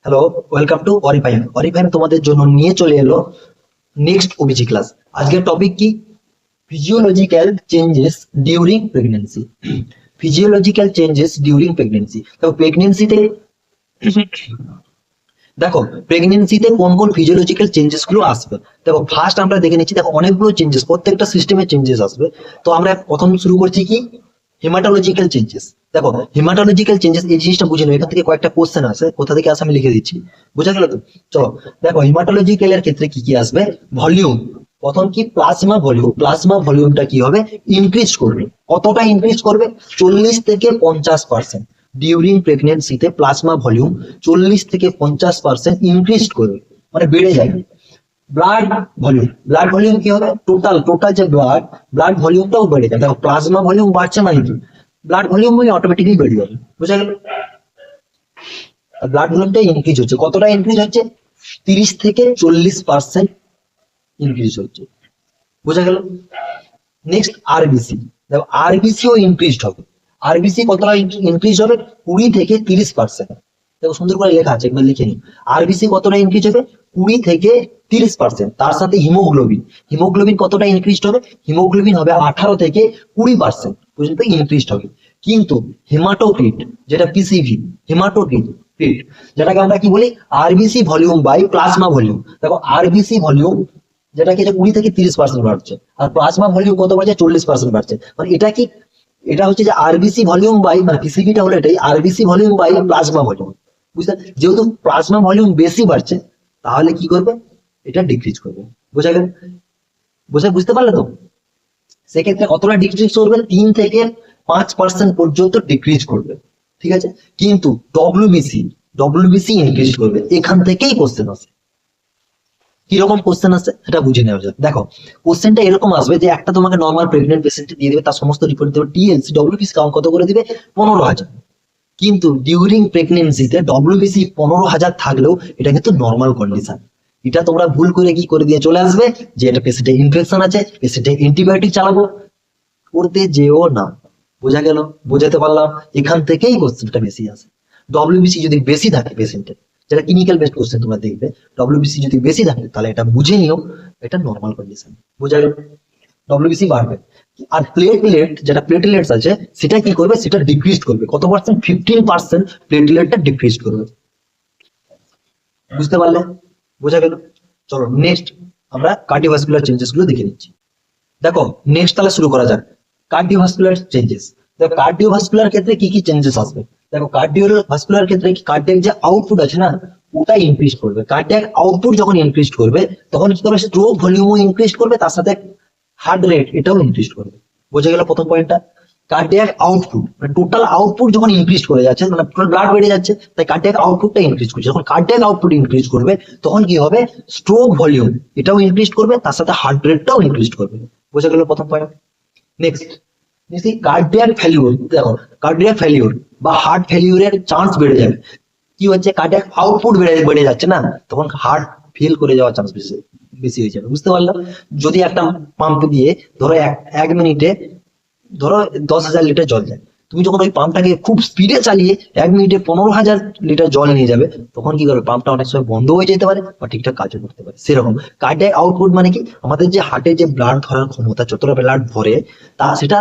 Hello, welcome to অরিফাইম। অরিফাইম তোমাদের জন্য নিয়ে চলে এলো নেক্সট ওবিজি ক্লাস। আজকের টপিক কি? Physiological changes during pregnancy. Physiological changes during pregnancy. দেখো প্রেগনেন্সিতে কোন কোন ফিজিওলজিক্যাল চেঞ্জেস গুলো আসবে। দেখো ফার্স্ট আমরা দেখে নিচ্ছি। দেখো অনেকগুলো চেঞ্জেস, প্রত্যেকটা সিস্টেমে চেঞ্জেস আসবে। তো আমরা প্রথম শুরু করছি কি, হেমাটোলজিক্যাল চেঞ্জেস। দেখো হেমাটোলজিক্যাল চেঞ্জেস এই জিনিসটা বুঝে নেবে। এখান থেকে কয়েকটা কোশ্চেন আছে, কোথা থেকে আসে আমি লিখে দিচ্ছি, বুঝা গেল তো? চলো দেখো হেমাটোলজিক্যাল এর ক্ষেত্রে কি কি আসবে। ভলিউম, প্রথম কি প্লাজমা ভলিউম। প্লাজমা ভলিউমটা কি হবে, ইনক্রিজ করবে। কতটা ইনক্রিজ করবে? 40 থেকে 50%। ডিউরিং প্রেগনেন্সিতে প্লাজমা ভলিউম 40 থেকে 50% ইনক্রিজ করবে, মানে বেড়ে যাবে। ব্লাড ভলিউম, ব্লাড ভলিউম কি হবে, টোটাল টোটাল যে ব্লাড ব্লাড ভলিউমটাও বেড়ে যাবে। দেখো প্লাজমা ভলিউম বাড়ছে মানে কি, ব্লাড ভলিউম অটোমেটিকলি বেড়ে যাবে, বুঝা গেল? ব্লাড ভলিউমটা ইনক্রিজ হচ্ছে, কতটা ইনক্রিজ হচ্ছে? 30 থেকে 40% ইনক্রিজ হচ্ছে, বুঝা গেল? Next RBC. দেখো আরবিসিও ইনক্রিজ হবে। আরবিসি কতটা ইনক্রিজ হবে? 20 থেকে 30%। দেখো সুন্দর করে লেখা আছে, একবার লিখে নিন। আরবিসি কতটা ইনক্রিজ হবে? 20 থেকে 30%। তার সাথে হিমোগ্লোবিন, হিমোগ্লোবিন কতটা ইনক্রিজ হবে? হিমোগ্লোবিন হবে 18 থেকে 20% পর্যন্ত ইনক্রিজ হবে। কিন্তু হেমাটোক্রিট, যেটা পিসিভি, হেমাটোক্রিট যেটাকে আমরা কি বলি, RBC volume by plasma volume. দেখো আরবিসি ভলিউম যেটা কি, 20 থেকে 30% বাড়ছে, আর প্লাজমা ভলিউম কত বাড়ছে? 40% বাড়ছে। মানে এটা কি, এটা হচ্ছে যে আরবিসি ভলিউম বাই, মানে পিসিবিটা হলো এটাই, RBC volume by plasma volume. বুঝতে, যেহেতু প্লাজমা ভলিউম বেশি বাড়ছে, তাহলে কি করবে, এটা ডিক্রিজ করবে। বোঝা গেল? বুঝতে পারলে তো? সেক্ষেত্রে কতটা ডিক্রিজ করবে? 3 থেকে 5% পর্যন্ত ডিক্রিজ করবে, ঠিক আছে? কিন্তু ডব্লিউবিসি, ডব্লিউবিসি ইনক্রিজ করবে। এখান থেকেই কোশ্চেন আসে। কিরকম কোশ্চেন আছে সেটা বুঝে নেওয়া যাক। দেখো কোশ্চেনটা এরকম আসবে যে একটা তোমাকে নর্মাল প্রেগনেন্ট পেশেন্ট দিয়ে দেবে, তার সমস্ত রিপোর্ট দেবে, টিএলসি ডব্লিউবিসি কাউন্ট কত করে দিবে? 15,000। কিন্তু ডিউরিং প্রেগনেন্সিতে ডব্লিউবিসি 15,000 থাকলেও এটা কিন্তু নর্মাল কন্ডিশন। এটা তোমরা ভুল করে কি করে দিয়ে চলে আসবে যে এটা পেশেন্টের ইনফেকশন আছে, পেশেন্টের অ্যান্টিবায়োটিক চালাবো, করতে যেও না। বোঝা গেল? বোঝাতে পারলাম? এখান থেকেই কোশ্চেনটা বেশি আসে। ডব্লিউবিসি যদি বেশি থাকে পেশেন্টের, যেটা ক্লিনিক্যাল বেসড কোশ্চেন তোমরা দেখবে, ডব্লিউবিসি যদি বেশি থাকে তাহলে এটা বুঝে নিও এটা নর্মাল কন্ডিশন। বোঝা গেল? ডব্লিউবিসি বাড়বে। আর প্লেটলেট, যেটা প্লেটলেটস আছে সেটা কি করবে, সেটা ডিক্রিজ করবে। কত পার্সেন্ট? 15% প্লেটলেটটা ডিক্রিজ করবে। বুঝতে পারলে? বোঝা গেল? চলো নেক্সট আমরা কার্ডিওভাস্কুলার চেঞ্জেস গুলো দেখে নিচ্ছি। দেখো নেক্সট তাহলে শুরু করা যাক। Cardiovascular changes. দেখো কার্ডিওভাস্কুলার ক্ষেত্রে কি কি চেঞ্জেস আসবে। দেখো কার্ডিওভাস্কুলার ক্ষেত্রে কার্ডিয়াক যে আউটপুট আছে না, ওটা ইনক্রিজ করবে। কার্ডিয়াক আউটপুট যখন ইনক্রিজ করবে তখন কি করবে, স্ট্রোক ভলিউমও ইনক্রিজ করবে, তার সাথে হার্ট রেট এটাও ইনক্রিজ করবে। বোঝা গেল প্রথম পয়েন্টটা? কার্ডিয়াক আউটপুট মানে টোটাল আউটপুট যখন ইনক্রিজ করে যাচ্ছে, মানে টোটাল ব্লাড বেড়ে যাচ্ছে, তাই কার্ডিয়াক আউটপুটটা ইনক্রিজ করছে। যখন কার্ডিয়াক আউটপুট ইনক্রিজ করবে তখন কি হবে, স্ট্রোক ভলিউম এটাও ইনক্রিজ করবে, তার সাথে হার্ট রেটটাও ইনক্রিজ করবে। বোঝা গেল প্রথম পয়েন্ট? Next cardiac failure. দেখো কার্ডিয়াক ফেলিউর বা হার্ট ফেলিউরের চান্স বেড়ে যাবে। কি হচ্ছে, কার্ডিয়াক আউটপুট বেড়ে যাচ্ছে না, তখন হার্ট ফেল করে যাওয়ার চান্স বেশি বেশি হয়ে যাবে। বুঝতে পারলাম? যদি একটা পাম্প দিয়ে ধরো এক মিনিটে ধরো 10,000 লিটার জল যায়, তুমি যখন ওই পাম্পটাকে খুব স্পিডে চালিয়ে 1 মিনিটে 15,000 লিটার জল নিয়ে যাবে, তখন কি করবে, পাম্পটা অনেক সময় বন্ধ হয়ে যেতে পারে বা ঠিকঠাক কাজও করতে পারে। সেরকম কার্ডিয়াক আউটপুট মানে কি, আমাদের যে হার্টে যে ব্লাড ধরার ক্ষমতা, যতটা ব্লাড ধরে তা সেটা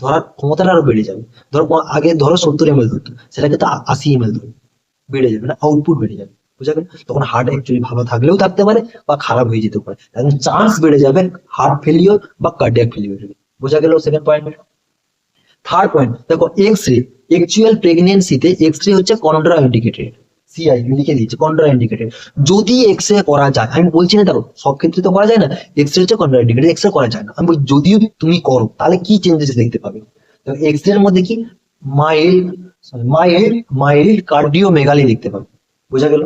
ধরার ক্ষমতাটা আরো বেড়ে যাবে। ধরো আগে ধরো 70 ml ধরতো, সেটা কিন্তু 80 ml ধরবে, বেড়ে যাবে, না আউটপুট বেড়ে যাবে। বুঝা গেল? তখন হার্ট অ্যাকচুয়ালি ভালো থাকলেও থাকতে পারে বা খারাপ হয়ে যেতে পারে, এখন চান্স বেড়ে যাবে হার্ট ফেলিওর বা কার্ডিয়াক ফেলিওর। বোঝা গেল সেকেন্ড পয়েন্ট? থার্ড পয়েন্ট দেখো, এক্স রে। অ্যাকচুয়াল প্রেগনেন্সিতে এক্স রে হচ্ছে কন্ট্রা ইন্ডিকেটেড। সিআই লিখে দিয়েছে, কন্ট্রা ইন্ডিকেটেড। যদি এক্স রে করা যায়, আমি বলছি না দেখো সব ক্ষেত্রে তো করা যায় না, এক্স রে হচ্ছে কন্ট্রা ইন্ডিকেটেড, এক্স রে করা যায় না। আমি বলছি যদিও তুমি করো তাহলে কি চেঞ্জেস দেখতে পাবে। এক্স রে এর মধ্যে কি, মাইল্ড মাইল্ড মাইল্ড কার্ডিওমেগালি দেখতে পাবে। বোঝা গেল?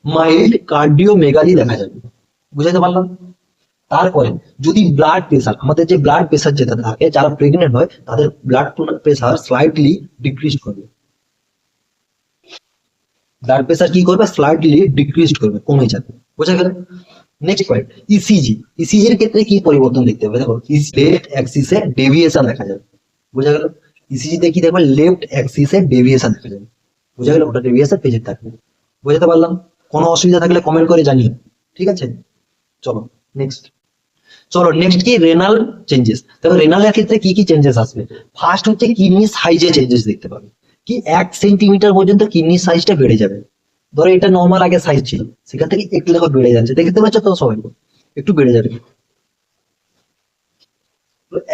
মাইল্ড কার্ডিওমেগালি দেখা যাবে। বুঝাতে পারলাম? তারপরে যদি ব্লাড প্রেসার, আমাদের যে ব্লাড প্রেসার যেটা থাকে, যারা প্রেগনেন্ট হয় তাদের ব্লাড প্রেসার স্লাইটলি ডিক্রিজ করবে। ব্লাড প্রেসার কি করবে, স্লাইটলি ডিক্রিজ করবে, কমে যাবে। বোঝা গেল? Next point, ECG. ইসিজি এর ক্ষেত্রে কি পরিবর্তন দেখতে হবে। দেখো লেফট অ্যাক্সিসে ডেভিয়েশন দেখা যাবে। বোঝা গেল? ইসিজি তে কি দেখবে, লেফট অ্যাক্সিসে ডেভিয়েশন দেখা যাবে। বোঝা গেল? ওটা প্রিভিয়াস পেজে থাকবে। বুঝতে পারলাম? কোনো অসুবিধা থাকলে কমেন্ট করে জানিও, ঠিক আছে? চলো নেক্সট। চলো নেক্সট কি, রেনাল চেঞ্জেস। দেখো রেনালের ক্ষেত্রে কি কি চেঞ্জেস আসবে। ফার্স্ট হচ্ছে কিডনি সাইজে চেঞ্জেস দেখতে পাবে, কি 1 সেন্টিমিটার পর্যন্ত কিডনি সাইজটা বেড়ে যাবে। ধরো এটা নর্মাল আগে সাইজ ছিল, সেখান থেকে একটু দেখো বেড়ে যাচ্ছে, দেখতে পাচ্ছ তো সবাই, একটু বেড়ে যাবে,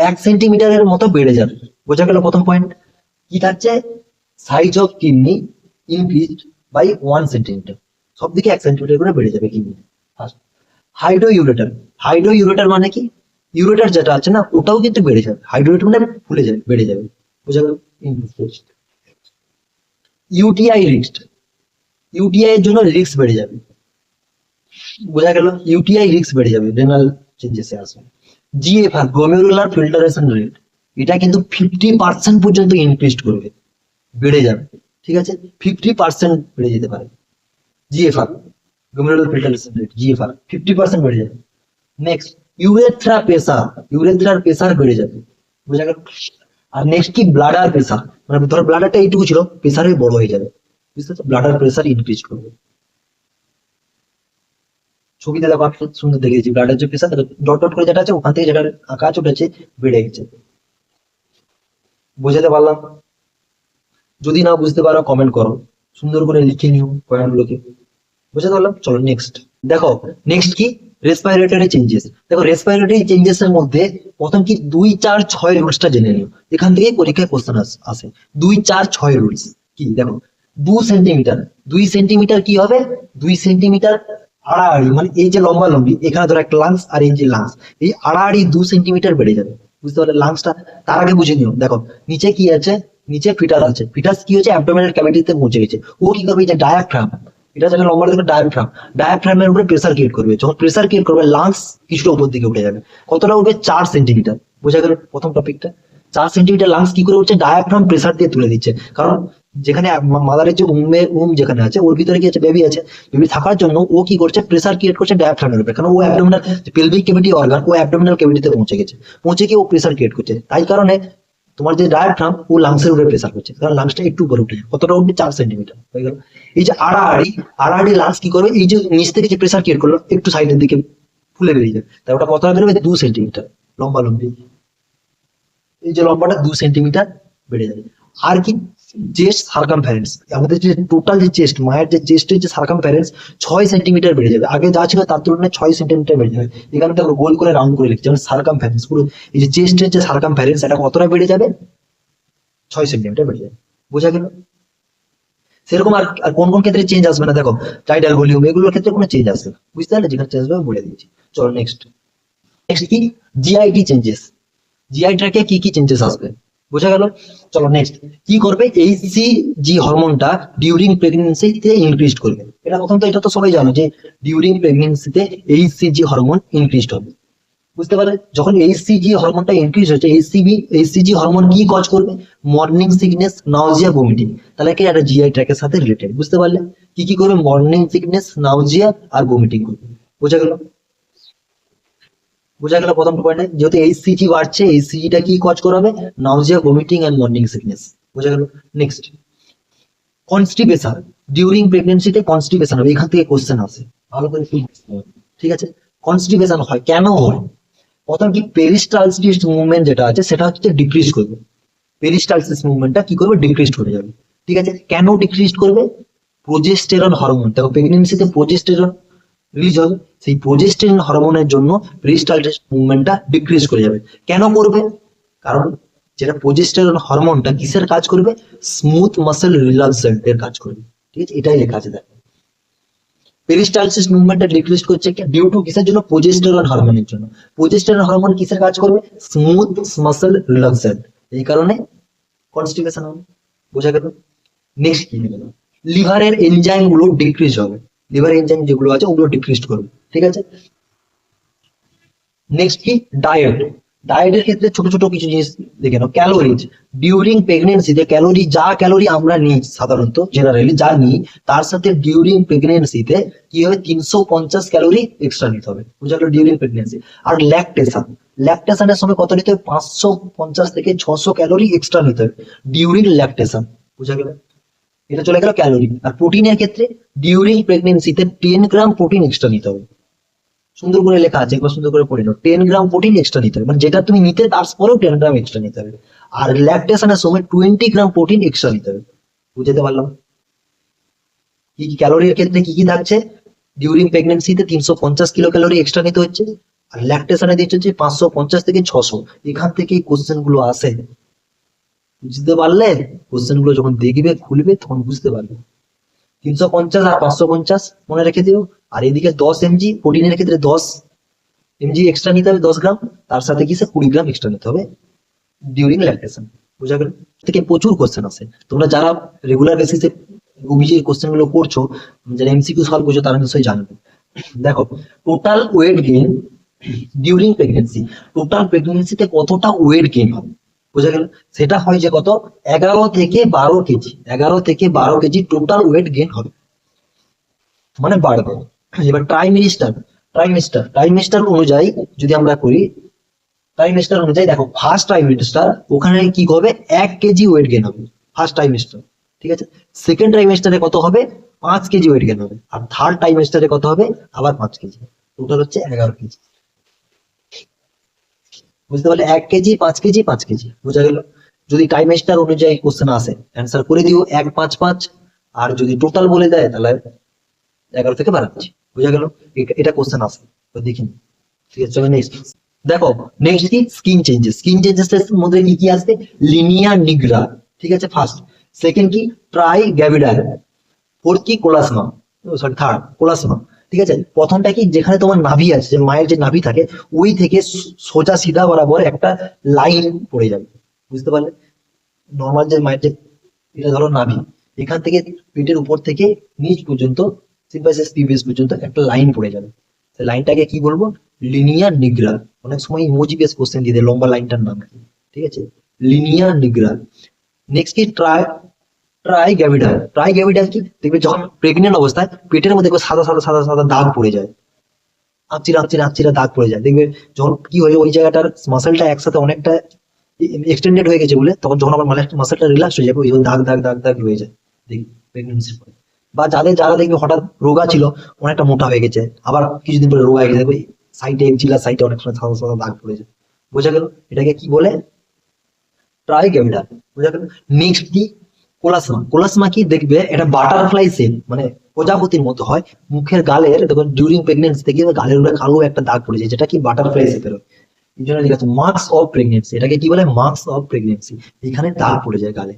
1 সেন্টিমিটারের মতো বেড়ে যাবে। বোঝা গেল প্রথম পয়েন্ট। কি থাকছে, size of kidney increase by 1 centimetre, সব দিকে 1 সেন্টিমিটার করে বেড়ে যাবে kidney. Hydroureter, hydroureter মানে কি, ইউরেটার যেটা আছে না ওটাও কিন্তু বেড়ে যাবে, হাইড্রো ইউরেটার মানে ফুলে যাবে, বেড়ে যাবে। বোঝা গেল? ইউটিআই রিস্ক, ইউটিআই এর জন্য রিস্ক বেড়ে যাবে। বোঝা গেল? ইউটিআই রিস্ক বেড়ে যাবে রেনাল চেঞ্জেসে আসবে। জিএফআর, গ্লোমেরুলার ফিল্টারেশন রেট, এটা কিন্তু 50% পর্যন্ত ইনক্রিজ করবে, বেড়ে যাবে, ঠিক আছে? 50% বেড়ে যেতে পারে GFR, glomerular filtration rate, GFR 50% বেড়ে যাবে। নেক্সট ইউরেথ্রা প্রেসার, ইউরেথ্রার প্রেসার বেড়ে যাবে। বোঝা গেল? আর নেক্সট কি, ব্লাডার প্রেসার, মানে ধরো ব্লাডারটা এইটুকু ছিল, প্রেসারে বড় হয়ে যাবে, বুঝতে পারছো? ব্লাডার প্রেসার ইনক্রিজ করবে। ছবিতে দেখো আমি সুন্দর দেখে দিয়েছি, ব্লাডের যে প্রেসার ডট ডট করে যেটা আছে ওখান থেকে যেটা আঁকা আছে ওটা হচ্ছে বেড়ে গেছে। বোঝাতে পারলাম? যদি না বুঝতে পারো কমেন্ট করো, সুন্দর করে লিখে নিও পয়েন্টগুলোকে। বুঝতে পারলাম? চলো নেক্সট। দেখো নেক্সট কি, রেসপিরেটরি চেঞ্জেস। দেখো রেসপিরেটরি চেঞ্জেস এর মধ্যে প্রথম কি 2, 4, 6 রুলসটা জেনে নিও, এখান থেকে পরীক্ষায় কোশ্চেন আসে। 2, 4, 6 রুলস কি, দেখো 2 সেন্টিমিটার, 2 সেন্টিমিটার কি হবে, 2 সেন্টিমিটার আড়াআড়ি, মানে এই যে লম্বা লম্বি, এখানে ধরো একটা লাংস আর এই যে লাংস, এই আড়াআড়ি 2 সেন্টিমিটার বেড়ে যাবে। বুঝতে পারলে? লাংসটা তার আগে বুঝে নিও। দেখো নিচে কি আছে, নিচে ফিটাস আছে, ফিটাস কি হচ্ছে অ্যাবডোমিনাল ক্যাভিটিতে পৌঁছে গেছে, ও কি করবে, এই যে ডায়াফ্রাম, এটা যেটা লম্বা দেখবে ডায়াফ্রাম, ডায়াফ্রামের উপরে প্রেসার ক্রিয়েট করবে, যখন প্রেসার ক্রিয়েট করবে লাংস কিছুটা উপর দিকে উঠে যাবে। কতটা উঠবে, 4 সেন্টিমিটার। বোঝা গেল প্রথম টপিকটা? 4 সেন্টিমিটার লাংস কি করে উঠছে, ডায়াফ্রাম প্রেসার দিয়ে তুলে দিচ্ছে। কারণ যেখানে মাদারের যে যেখানে আছে ওর ভিতরে কি আছে, বেবি আছে, বেবি থাকার জন্য ও কি করছে, প্রেসার ক্রিয়েট করছে ডায়াফ্রামের উপরে, কারণ ও অ্যাবডোমিনাল পেলভিক ক্যাভিটি অর্গান, ও অ্যাবডোমিনাল ক্যাভিটিতে পৌঁছে গেছে, পৌঁছে গিয়ে ও প্রেসার ক্রিয়েট করছে। তাই কারণে তোমার যে ডায়াফ্রাম ও লাংসের উপরে প্রেসার করছে, কারণ লাংসটা একটু উপরে উঠে, কতটা উঠবে, 4 সেন্টিমিটার হয়ে গেল। এই যে আড়াআড়ি, আড়াআড়ি লাংস কি করবে, এই যে নিচ থেকে যে প্রেসার ক্রিয়েট করলো একটু সাইডের দিকে ফুলে বেরিয়ে যাবে, তাই ওটা কতটা বেরোবে, 2 সেন্টিমিটার লম্বা লম্বি, এই যে লম্বাটা 2 সেন্টিমিটার বেড়ে যাবে। আর কি, চেস্ট সার্কামফারেন্স, আমাদের যে টোটাল যে চেস্ট, মায়ের যে চেস্টের যে সার্কামফারেন্স 6 সেন্টিমিটার বেড়ে যাবে, আগে যা ছিল তার তুলনায় 6 সেন্টিমিটার বেড়ে যাবে। এখানে দেখো গোল করে রাউন্ড করে লিখছি, যেমন সার্কামফারেন্স পুরো এই যে চেস্টের যে সার্কামফারেন্স এটা কতটা বেড়ে যাবে, 6 সেন্টিমিটার বেড়ে যাবে। বোঝা গেল? সেরকম আর আর কোন কোন ক্ষেত্রে চেঞ্জ আসবে না, দেখো টাইডাল ভলিউম এগুলোর ক্ষেত্রে কোনো চেঞ্জ আসবে না, বুঝতে পারলে? যেখানে চেঞ্জ হবে বলে দিয়েছি। চলো নেক্সট। নেক্সট কি, জিআইটি চেঞ্জেস, জিআই ট্র্যাকে কি কি চেঞ্জেস আসবে। বোঝা গেল? চলো নেক্সট। কি করবে, এইচসিজি হরমোনটা ডিউরিং প্রেগনেন্সিতে ইনক্রিজ করবে। এটা প্রথম তো এটা তো সবাই জানো যে ডিউরিং প্রেগনেন্সিতে এইচসিজি হরমোন ইনক্রিজ হবে। বুঝতে পারলে? যখন এইচসিজি হরমোনটা ইনক্রিজ হচ্ছে, এইচসিজি হরমোন কি কজ করবে, মর্নিং সিকনেস, নাউজিয়া, ভমিটিং, তাহলে কি একটা জিআই ট্র্যাকের সাথে রিলেটেড। বুঝতে পারলে? কি কি করবে, মর্নিং সিকনেস, নাউজিয়া আর ভমিটিং করবে। বোঝা গেল? বোঝা গেল প্রথম পয়েন্টে, যেহেতু এইচসিজি বাড়ছে, এইচসিজিটা কি কজ করাবে, নাউজিয়া, ভমিটিং এন্ড মর্নিং সিকনেস। বোঝা গেল? নেক্সট, কনস্টিপেশন, ডিউরিং প্রেগনেন্সিতে কনস্টিপেশন হবে, এখান থেকে কোশ্চেন আসে, ভালো করে একটু বুঝতে হবে, ঠিক আছে? কনস্টিপেশন হয় কেন হয়, প্রথম কি, পেরিস্টালসিস মুভমেন্ট যেটা আছে সেটা হচ্ছে ডিক্রিজ করবে, পেরিস্টালসিস মুভমেন্টটা কি করবে, ডিক্রিজ করে যাবে, ঠিক আছে? কেন ডিক্রিজ করবে, প্রোজেস্টেরন হরমোন, দেখো প্রেগনেন্সিতে প্রোজেস্টেরন রিলিজ হবে, সেই প্রোজেস্টেরন হরমোনের জন্য পেরিস্টালসিস মুভমেন্টটা ডিক্রিজ করে যাবে। কেন করবে, কারণ যেটা প্রোজেস্টেরন হরমোনটা কিসের কাজ করবে, স্মুথ মাসেল রিল্যাক্সেন্ট এর কাজ করবে, ঠিক আছে? এটাই লেখা আছে দেখো, পেরিস্টালসিস মুভমেন্টটা ডিক্রিজ করছে ডিউ টু কিসের জন্য, প্রোজেস্টেরন হরমোনের জন্য। প্রোজেস্টেরন হরমোন কিসের কাজ করবে, স্মুথ মাসেল রিল্যাক্সেন্ট, এই কারণে কনস্টিপেশন হবে। বোঝা গেল? নেক্সট কি গেল, লিভারের এনজাইম গুলো ডিক্রিজ হবে, লিভার এনজাইম যেগুলো আছে ওগুলো ডিক্রিজ করবে, ঠিক আছে? নেক্সট কি, ডায়েট, ডায়েটের ক্ষেত্রে ছোট ছোট কিছু জিনিস দেখে নাও। ক্যালোরিজ, ডিউরিং প্রেগনেন্সিতে ক্যালোরি, যা ক্যালোরি আমরা নিই সাধারণত জেনারেলি যা নিই, তার সাথে ডিউরিং প্রেগনেন্সিতে কি হবে, 350 ক্যালোরি এক্সট্রা নিতে হবে। বুঝা গেল? During pregnancy. আর ল্যাকটেশন, ল্যাকটেশনের সময় কত নিতে হবে, 550 থেকে 600 ক্যালোরি এক্সট্রা নিতে হবে ডিউরিং ল্যাকটেশন। বুঝা গেল? এটা চলে গেল ক্যালোরি। আর প্রোটিনের ক্ষেত্রে ডিউরিং প্রেগনেন্সিতে 10 গ্রাম প্রোটিন এক্সট্রা নিতে হবে। সুন্দর করে লেখা আছে, একবার সুন্দর করে পড়ে নাও। 10 গ্রাম প্রোটিন এক্সট্রা নিতে হবে, মানে যেটা তুমি নিতে তারপরেও 10 গ্রাম এক্সট্রা নিতে হবে। আর ল্যাকটেশনের সময় 20 গ্রাম প্রোটিন এক্সট্রা নিতে হবে। বুঝতে পারলাম কি কি ক্যালোরির ক্ষেত্রে কি কি থাকছে? ডিউরিং প্রেগনেন্সিতে 350 কিলো ক্যালোরি এক্সট্রা নিতে হচ্ছে, আর ল্যাকটেশনে দিচ্ছে হচ্ছে 550 থেকে 600। এখান থেকে কোশ্চেন গুলো আসে, বুঝতে পারলে? কোশ্চেন গুলো যখন দেখবে খুলবে তখন বুঝতে পারবে। 350 আর 550 মনে রেখে দিও। আর এদিকে 10 mg প্রোটিনের ক্ষেত্রে 10 mg এক্সট্রা নিতে হবে, 10 গ্রাম। তার সাথে কি 20 গ্রাম এক্সট্রা নিতে হবে ডিউরিং ল্যাকটেশন। বোঝা গেল? থেকে প্রচুর কোশ্চেন আসে। তোমরা যারা রেগুলার বেসিসে ওবিজি কোশ্চেন গুলো করছো, যারা এমসিকিউ সলভ করছো, তারা নিশ্চয়ই জানবে। দেখো, total weight gain during pregnancy, total প্রেগনেন্সিতে কতটা ওয়েট গেইন হবে, বোঝা গেল? সেটা হয় যে কত, 11 থেকে 12 কেজি, 11 থেকে 12 কেজি টোটাল ওয়েট গেইন হবে, মানে বাড়বে। এবার ট্রাইমেস্টার অনুযায়ী যদি আমরা করি, ট্রাইমেস্টার অনুযায়ী দেখো, ফার্স্ট ট্রাইমেস্টার ওখানে কি হবে, 1 কেজি ওয়েট গেইন হবে ফার্স্ট ট্রাইমেস্টার, ঠিক আছে। সেকেন্ড ট্রাইমেস্টারে কত হবে, 5 কেজি ওয়েট গেইন হবে। আর থার্ড ট্রাইমেস্টারে কত হবে, আবার 5 কেজি। টোটাল হচ্ছে 11 কেজি। বুঝতে পারলে? 1 কেজি, 5 কেজি, 5 কেজি, বোঝা গেল? যদি ট্রাইমেস্টার অনুযায়ী কোশ্চেন আসে, অ্যান্সার করে দিও 1, 5, 5। আর যদি টোটাল বলে দেয়, তাহলে 11 থেকে 12 কেজি। বোঝা গেল? এটা কোশ্চেন আসে, তো দেখিনি। ঠিক আছে, চলো নেক্সট। দেখো, নেক্সট কি, স্কিন চেঞ্জেস এর মধ্যে কি কি আসবে, লিনিয়া নিগ্রা, ঠিক আছে, ফার্স্ট। সেকেন্ড কি, ট্রাই গ্যাভিডার। ফোর্থ কি, কোলাসমা। Sorry, third কোলাসমা। ঠিক আছে, প্রথমটা কি, যেখানে তোমার নাভি আছে, যে মায়ের যে নাভি থাকে, ওই থেকে সোজা সিধা বরাবর একটা লাইন পড়ে যাবে। বুঝতে পারলে? নর্মাল যে মায়ের যে, এটা ধরো নাভি, এখান থেকে পেটের উপর থেকে নিচ পর্যন্ত, সিম্পাইসিস পিভিএস পর্যন্ত একটা লাইন পড়ে যাবে। সেই লাইনটাকে কি বলবো, লিনিয়ার নিগ্রা। অনেক সময় ইমোজি বেস কোশ্চেন দিয়ে দেয়, লম্বা লাইনটার নাম কি, ঠিক আছে, লিনিয়ার নিগ্রা। নেক্সট কি, ট্রাইগ্যাভিডার কি, দেখবে যখন প্রেগনেন্ট অবস্থায় পেটের মধ্যে দেখবে সাদা সাদা সাদা সাদা দাগ পড়ে যায়, আঁচচিরা দাগ পড়ে যায়। দেখবে যখন কি হয়ে যায়, ওই জায়গাটার মাসেলটা একসাথে অনেকটা এক্সটেন্ডেড হয়ে গেছে বলে, তখন যখন আমার মাসেলটা রিল্যাক্স হয়ে যাবে, ওই জন্য দাগ দাগ দাগ দাগ হয়ে যায়, দেখি প্রেগনেন্সির পরে। বা যারা দেখবে হঠাৎ রোগা ছিল, অনেকটা মোটা হয়ে গেছে, আবার কিছুদিন পরে রোগা হয়ে গেছে, সাইডে এক্সিলার সাইডে অনেক সময় সাদা সাদা দাগ পড়ে যায়। বোঝা গেল? এটাকে কি বলে, ট্রাইগ্যাভিডার। বোঝা গেল? নেক্সট কি, কোলাসমা কি, দেখবে এটা বাটারফ্লাই শেপ, মানে প্রজাপতির মতো হয়। মুখের গালের দেখো, ডিউরিং প্রেগনেন্সি থেকে গালের উপরে কালো একটা দাগ পড়ে যায়, যেটা কি বাটারফ্লাই শেপের হয়। এই জন্য লেখা আছে মার্কস অফ প্রেগনেন্সি। এটাকে কি বলে, মার্কস অফ প্রেগনেন্সি। এখানে দাগ পড়ে যায় গালে,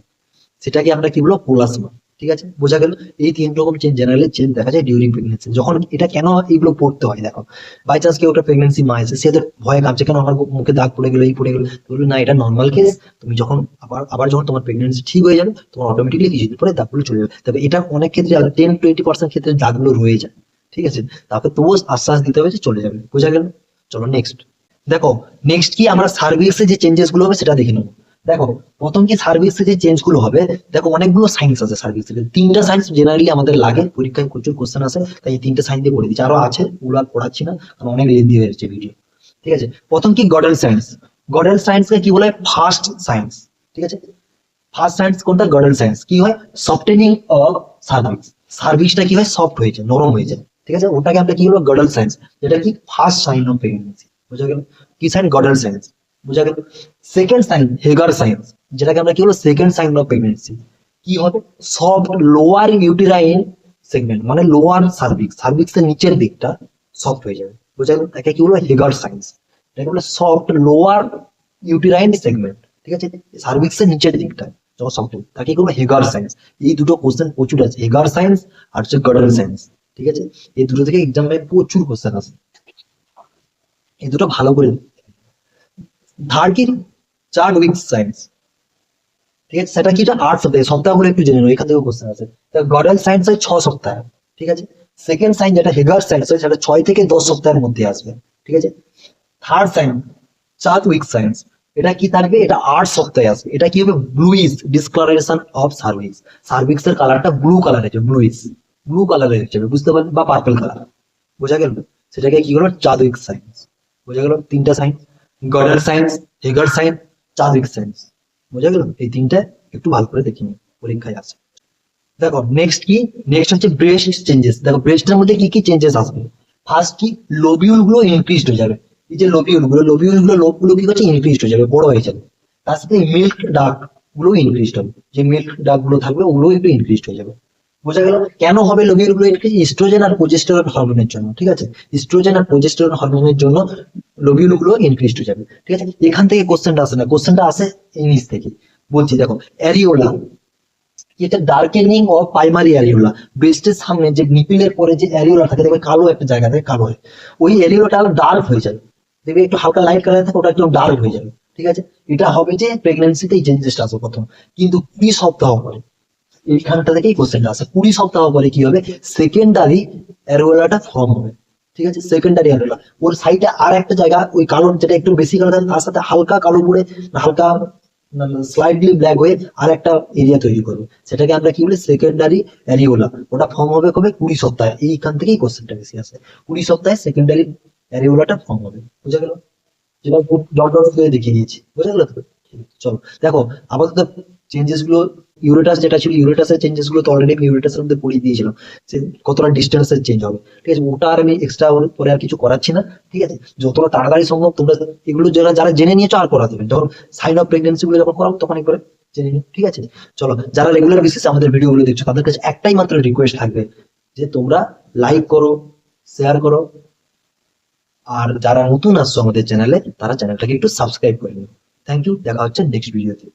সেটাকে আমরা কি বলবো, কোলাসমা। ঠিক আছে, বোঝা গেল? এই 3 রকম চেঞ্জ, জেনারেলি চেঞ্জ দেখা যায় ডিউরিং প্রেগনেন্সি। যখন এটা কেন এগুলো পড়তে হয়, দেখো, বাই চান্স কেউ একটা প্রেগনেন্সি মা আছে, সে তো ভয়ে কাঁপছে, কেন আমার মুখে দাগ পড়ে গেলো, এই পড়ে গেলো। বলবে না, এটা নর্মাল কেস। তুমি যখন আবার যখন তোমার প্রেগনেন্সি ঠিক হয়ে যাবে, তোমার অটোমেটিকলি কিছুদিন পরে দাগগুলো চলে যাবে। তবে এটা অনেক ক্ষেত্রে 10-20% ক্ষেত্রে দাগগুলো রয়ে যায়, ঠিক আছে। তারপর তবুও আশ্বাস দিতে হবে যে চলে যাবে। বোঝা গেল? চলো নেক্সট। দেখো, নেক্সট কি, আমরা সার্ভিক্সে যে চেঞ্জেস গুলো হবে সেটা দেখে নেবো। দেখো, প্রথম কি, সার্ভিক্সে যে চেঞ্জ গুলো হবে, দেখো অনেকগুলো সাইন্স আছে সার্ভিক্সে। 3টা সাইন্স জেনারেলি আমাদের লাগে, পরীক্ষায় প্রচুর কোশ্চেন আসে, তাই এই 3টে সাইন্স দিয়ে পড়ে দিচ্ছি। আরো আছে, ওগুলো আর পড়াচ্ছি না, কারণ অনেক লেন্দি হয়ে যাচ্ছে ভিডিও। ঠিক আছে, প্রথম কি, গডেল সায়েন্স। গডেল সায়েন্সকে কি বলে, ফার্স্ট সায়েন্স। ঠিক আছে, ফার্স্ট সায়েন্স কোনটা, গডেল সায়েন্স। কি হয়, সফটেনিং অফ সার্ভিক্স। সার্ভিক্সটা কি হয়, সফট হয়ে যায়, নরম হয়ে যায়। ঠিক আছে, ওটাকে আমরা কি বলবো, গডেল সায়েন্স। যেটা কি ফার্স্ট সাইন অফ প্রেগনেন্সি। বোঝা গেল? কি সাইন, গডেল সায়েন্স। বোঝা গেল? সেকেন্ড সাইন, হেগার সায়েন্স। যেটাকে আমরা কি বলবো, সেকেন্ড সাইন অফ প্রেগনেন্সি। কি হবে, সফট লোয়ার ইউটেরাইন সেগমেন্ট, মানে লোয়ার সার্ভিক্স, সার্ভিক্সের নিচের দিকটা সফট হয়ে যাবে। বোঝা গেল? তাকে কি বলবো, হেগার সায়েন্স। এটাকে বলে সফট লোয়ার ইউটেরাইন সেগমেন্ট। ঠিক আছে, সার্ভিক্সের নিচের দিকটা যখন সফট হবে, তাকে কি বলবো, হেগার সায়েন্স। এই দুটো কোশ্চেন প্রচুর আছে, হেগার সায়েন্স আর হচ্ছে গডেল সায়েন্স। ঠিক আছে, এই দুটো থেকে এক্সামে প্রচুর কোশ্চেন আছে, এই দুটো ভালো করে। থার্ড কি, চার্ট উইক সায়েন্স। ঠিক আছে, সেটা কি, 8 সপ্তাহে, সপ্তাহগুলো একটু জেনে নেবো, এখান থেকে কোশ্চেন আছে। গডেল সায়েন্স হয় 6 সপ্তাহ। ঠিক আছে, সেকেন্ড সাইন যেটা হেগার সায়েন্স হয়, সেটা 6 থেকে 10 সপ্তাহের মধ্যে আসবে। ঠিক আছে, থার্ড সাইন, চার্ট উইক সায়েন্স, এটা কি থাকবে, এটা 8 সপ্তাহে আসবে। এটা কি হবে, bluish discolouration of cervix. Cervix এর কালারটা ব্লু কালার হচ্ছে, ব্লু কালারের হিসেবে, বুঝতে পারলেন, বা পার্পল কালার। বোঝা গেল? সেটাকে কি বলবো, চাদুইক সায়েন্স। বোঝা গেল? 3টা sign, Goodell science, Hegar sign, Chadwick science. বোঝা গেল? এই 3টা একটু ভালো করে দেখে নিন, পরীক্ষায় আসে। দেখো নেক্সট কি, নেক্সট হচ্ছে ব্রেস্ট চেঞ্জেস। দেখো ব্রেস্টের মধ্যে কি কি চেঞ্জেস আসবে। ফার্স্ট কি, লোবিউল গুলো ইনক্রিজড হয়ে যাবে। এই যে লোবিউল গুলো লোবগুলো কি করছে, ইনক্রিজড হয়ে যাবে, বড় হয়ে যাবে। তার সাথে মিল্ক ডাক গুলো ইনক্রিজড হবে, যে মিল্ক ডাক গুলো থাকবে ওগুলো একটু ইনক্রিজড হয়ে যাবে। বোঝা গেল কেন হবে লোবিউল গুলো ইনক্রিজ? ইস্ট্রোজেন আর প্রোজেস্টেরন হরমোনের জন্য। ঠিক আছে, ইস্ট্রোজেন আর প্রোজেস্টেরন হরমোনের জন্য লোবিউল গুলো ইনক্রিজড হয়ে যাবে। ঠিক আছে, এখান থেকে কোশ্চেনটা আসে না, কোশ্চেনটা আসে এই নিচ থেকে। বলছি দেখো, অ্যারিওলা, এটা ডার্কেনিং অফ প্রাইমারি অ্যারিওলা। ব্রেস্টের সামনে যে নিপিলের পরে যে অ্যারিওলা থাকে, দেখবে কালো একটা জায়গা থেকে কালো হয়, ওই অ্যারিওলাটা ডার্ক হয়ে যাবে। দেখবে একটু হালকা লাইট কালার থাকে, ওটা একটু ডার্ক হয়ে যাবে। ঠিক আছে, এটা হবে যে প্রেগন্যান্সিতে এই চেঞ্জেসটা আসবে প্রথম, কিন্তু 20 সপ্তাহ পরে। এইখানটা থেকেই কোশ্চেনটা আসে, 20 সপ্তাহ পরে কি হবে, সেকেন্ডারি অ্যারিওলাটা ফর্ম হবে। ঠিক আছে, সেকেন্ডারি অ্যারিওলা, ওর সাইডে আর একটা জায়গা ওই কালো, যেটা একটু বেশি কালো থাকে তার সাথে হালকা কালো পড়ে, হালকা স্লাইডলি ব্ল্যাক হয়ে আর একটা এরিয়া তৈরি করবে, সেটাকে আমরা কি বলি, সেকেন্ডারি অ্যারিওলা। ওটা ফর্ম হবে কবে, 20 সপ্তাহে। এইখান থেকেই কোশ্চেনটা বেশি আসে, 20 সপ্তাহে সেকেন্ডারি অ্যারিওলাটা ফর্ম হবে। বুঝা গেল? যেটা খুব ডট ডট করে দেখিয়ে দিয়েছি, বুঝা গেল তো? ঠিক আছে, চলো দেখো আপাতত চেঞ্জেস গুলো। ইউরেটাস যেটা ছিল, ইউরেটাসের চেঞ্জেস গুলো তো অলরেডি আমি ইউরেটাসের মধ্যে পড়িয়ে দিয়েছিলাম, যে কতটা ডিস্টেন্সের চেঞ্জ হবে। ঠিক আছে, ওটা আর আমি এক্সট্রা পরে আর কিছু করাচ্ছি না। ঠিক আছে, যতটা তাড়াতাড়ি সম্ভব তোমরা এগুলো যারা যারা জেনে নিয়েছো আর করা দেবে, যখন সাইন অফ প্রেগনেন্সি গুলো যখন করাবো তখন একবার জেনে নিও। ঠিক আছে, চলো যারা রেগুলার বেসিসে আমাদের ভিডিও গুলো দেখছো তাদের কাছে একটাই মাত্র রিকোয়েস্ট থাকবে, যে তোমরা লাইক করো, শেয়ার করো, আর যারা নতুন আসছো আমাদের চ্যানেলে তারা চ্যানেলটাকে একটু সাবস্ক্রাইব করে নিও। থ্যাংক ইউ, দেখা হচ্ছে নেক্সট ভিডিওতে।